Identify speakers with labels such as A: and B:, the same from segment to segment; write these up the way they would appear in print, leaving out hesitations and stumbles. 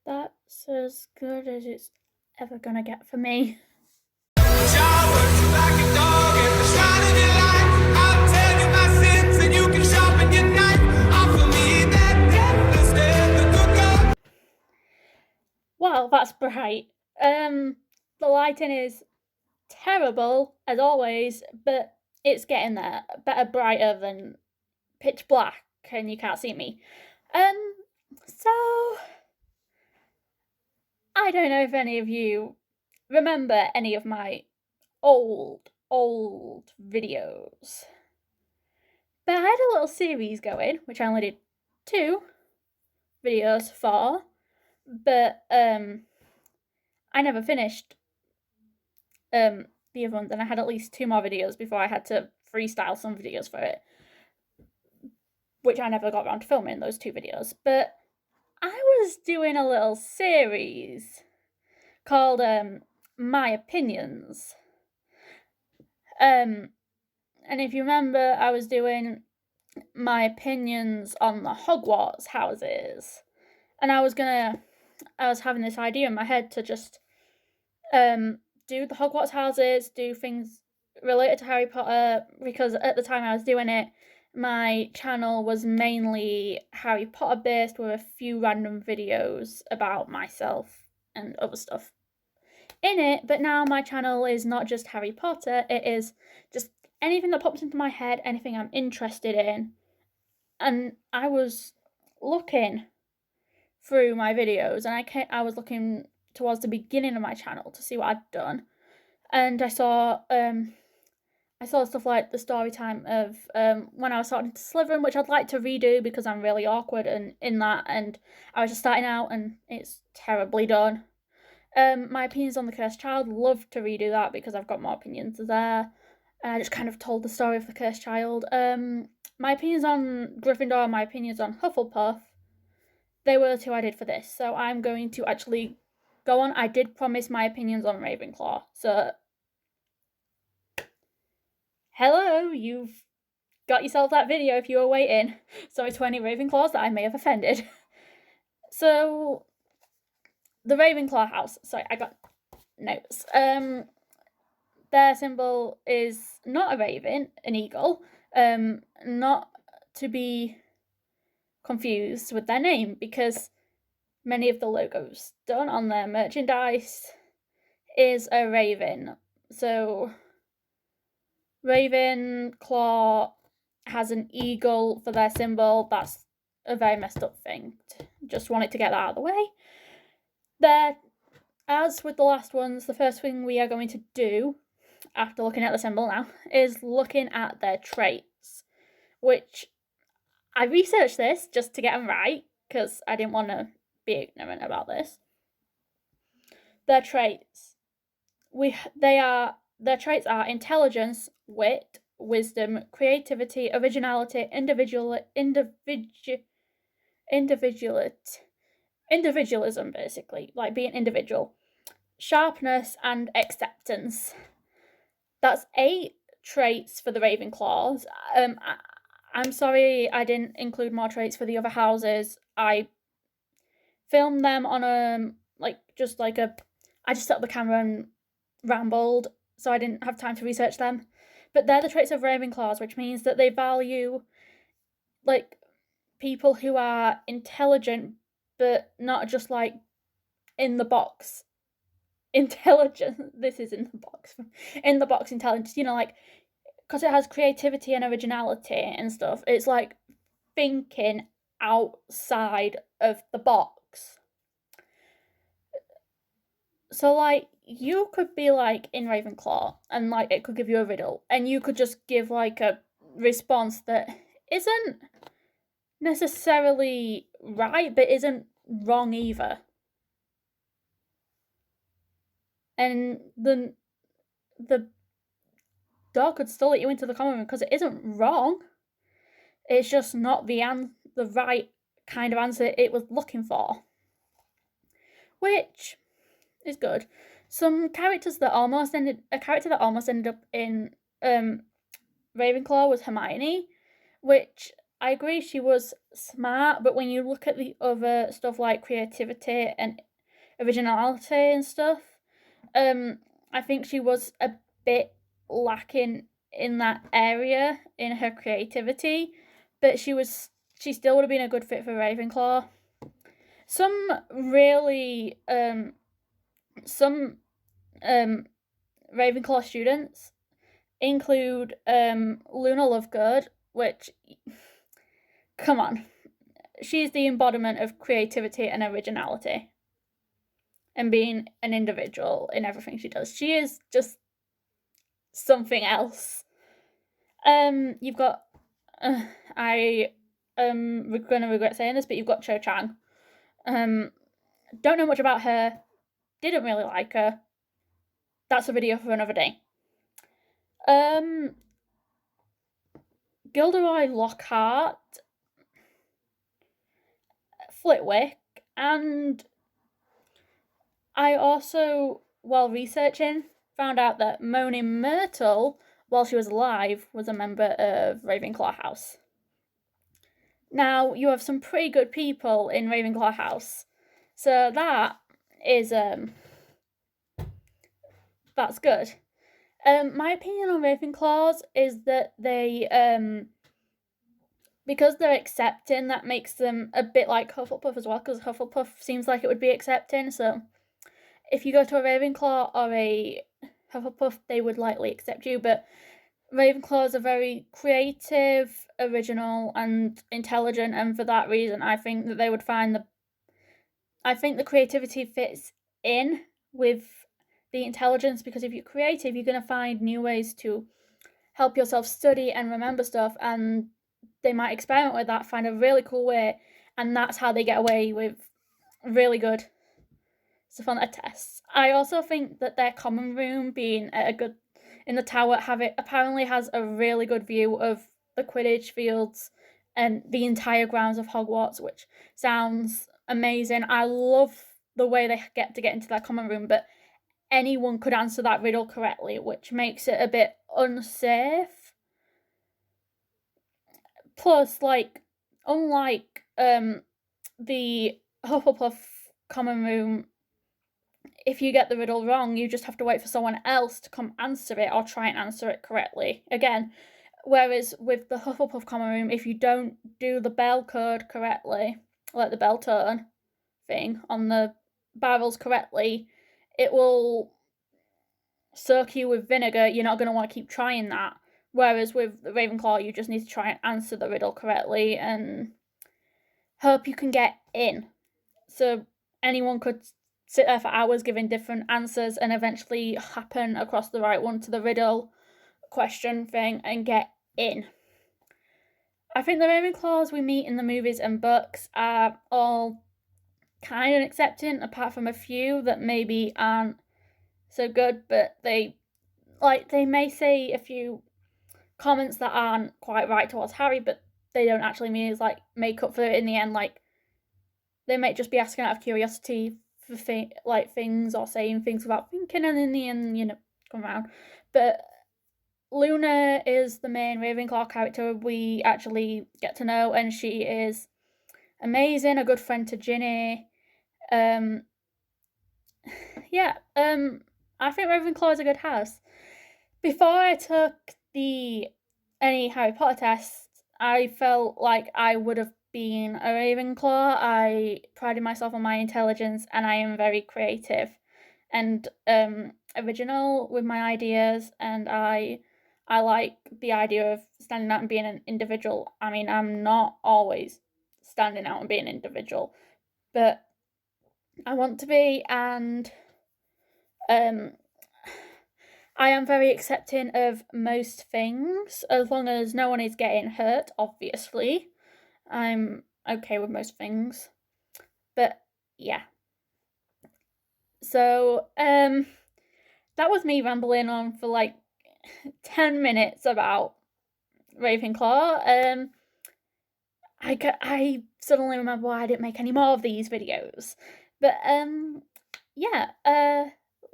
A: That's as good as it's ever gonna get for me. Well, that's bright. The lighting is terrible as always, but it's getting there. Better brighter than pitch black and you can't see me. So I don't know if any of you remember any of my old videos. But I had a little series going, which I only did 2 videos for, but I never finished the other ones, and I had at least 2 more videos before I had to freestyle some videos for it, which I never got around to filming those 2 videos. But I was doing a little series called My Opinions. And if you remember, I was doing my opinions on the Hogwarts houses, and I was having this idea in my head to just do the Hogwarts houses, do things related to Harry Potter, because at the time I was doing it, my channel was mainly Harry Potter based with a few random videos about myself and other stuff in it. But now my channel is not just Harry Potter, it is just anything that pops into my head, anything I'm interested in. And I was looking through my videos, and I was looking towards the beginning of my channel to see what I'd done, and I saw stuff like the story time of when I was starting to Slytherin, which I'd like to redo because I'm really awkward in that, and I was just starting out and it's terribly done. My opinions on the Cursed Child, love to redo that because I've got more opinions there. And I just kind of told the story of the Cursed Child. My opinions on Gryffindor, my opinions on Hufflepuff, they were the 2 I did for this. So I'm going to actually go on. I did promise my opinions on Ravenclaw. So, hello, you've got yourself that video if you were waiting. Sorry to any Ravenclaws that I may have offended. So, the Ravenclaw house. Sorry, I got notes. Their symbol is not a raven, an eagle. Not to be confused with their name, because many of the logos done on their merchandise is a raven. So Ravenclaw has an eagle for their symbol. That's a very messed up thing. Just wanted to get that out of the way. As with the last ones, the first thing we are going to do after looking at the symbol now is looking at their traits, which I researched this just to get them right because I didn't want to be ignorant about this. Their traits, their traits are intelligence, wit, wisdom, creativity, originality, individualism, basically, like being individual, sharpness, and acceptance. That's 8 traits for the Ravenclaws. I'm sorry I didn't include more traits for the other houses. I filmed them on I just set up the camera and rambled, so I didn't have time to research them. But they're the traits of Ravenclaws, which means that they value people who are intelligent, but not just in the box intelligent. This is in the box. In the box intelligence, because it has creativity and originality and stuff. It's like thinking outside of the box. So you could be in Ravenclaw and it could give you a riddle, and you could just give a response that isn't necessarily right but isn't wrong either. And the dog could still let you into the common room because it isn't wrong. It's just not the right kind of answer it was looking for, which is good. A character that almost ended up in Ravenclaw was Hermione, which I agree she was smart, but when you look at the other stuff like creativity and originality and stuff, I think she was a bit lacking in that area in her creativity, but she still would have been a good fit for Ravenclaw. Some really some Ravenclaw students include Luna Lovegood, which, come on, she's the embodiment of creativity and originality and being an individual in everything she does. She is just something else. You've got I gonna regret saying this, but you've got Cho Chang. Don't know much about her. Didn't really like her. That's a video for another day. Gilderoy Lockhart, Flitwick, and I also, while researching, found out that Moaning Myrtle, while she was alive, was a member of Ravenclaw House. Now, you have some pretty good people in Ravenclaw House, so that is, that's good. My opinion on Ravenclaws is that they, because they're accepting, that makes them a bit like Hufflepuff as well, because Hufflepuff seems like it would be accepting, so if you go to a Ravenclaw or a Hufflepuff, they would likely accept you, but Ravenclaws are very creative, original, and intelligent, and for that reason, I think that they would find I think the creativity fits in with the intelligence, because if you're creative, you're going to find new ways to help yourself study and remember stuff, and they might experiment with that, find a really cool way, and that's how they get away with really good stuff on their tests. I also think that their common room being a good in the tower apparently has a really good view of the Quidditch fields and the entire grounds of Hogwarts, which sounds amazing. I love the way they get into that common room, but anyone could answer that riddle correctly, which makes it a bit unsafe. Plus, like, unlike the Hufflepuff common room, if you get the riddle wrong, you just have to wait for someone else to come answer it or try and answer it correctly again. Whereas with the Hufflepuff common room, if you don't do the bell code correctly, like the bell tone thing on the barrels correctly, it will soak you with vinegar. You're not going to want to keep trying that. Whereas with Ravenclaw, you just need to try and answer the riddle correctly and hope you can get in. So anyone could sit there for hours giving different answers and eventually happen across the right one to the riddle question thing and get in. I think the Ravenclaws we meet in the movies and books are all kind of accepting, apart from a few that maybe aren't so good, but they may say a few comments that aren't quite right towards Harry, but they don't actually mean it's like make up for it in the end. Like, they might just be asking out of curiosity for things or saying things without thinking, and in the end, come around. But Luna is the main Ravenclaw character we actually get to know, and she is amazing, a good friend to Ginny. I think Ravenclaw is a good house. Before I took any Harry Potter tests, I felt like I would have been a Ravenclaw. I prided myself on my intelligence, and I am very creative and original with my ideas, and I like the idea of standing out and being an individual. I mean, I'm not always standing out and being an individual, but I want to be, and I am very accepting of most things, as long as no one is getting hurt, obviously. I'm okay with most things. But yeah. So, that was me rambling on for like 10 minutes about Ravenclaw. I suddenly remember why I didn't make any more of these videos. But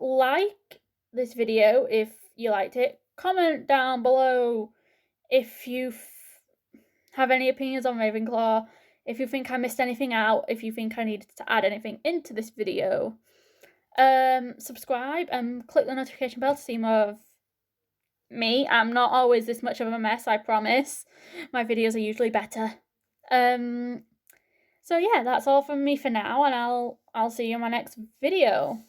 A: like this video if you liked it. Comment down below if you have any opinions on Ravenclaw, if you think I missed anything out, if you think I needed to add anything into this video, subscribe and click the notification bell to see more of me. I'm not always this much of a mess, I promise. My videos are usually better. So yeah, that's all from me for now, and I'll see you in my next video.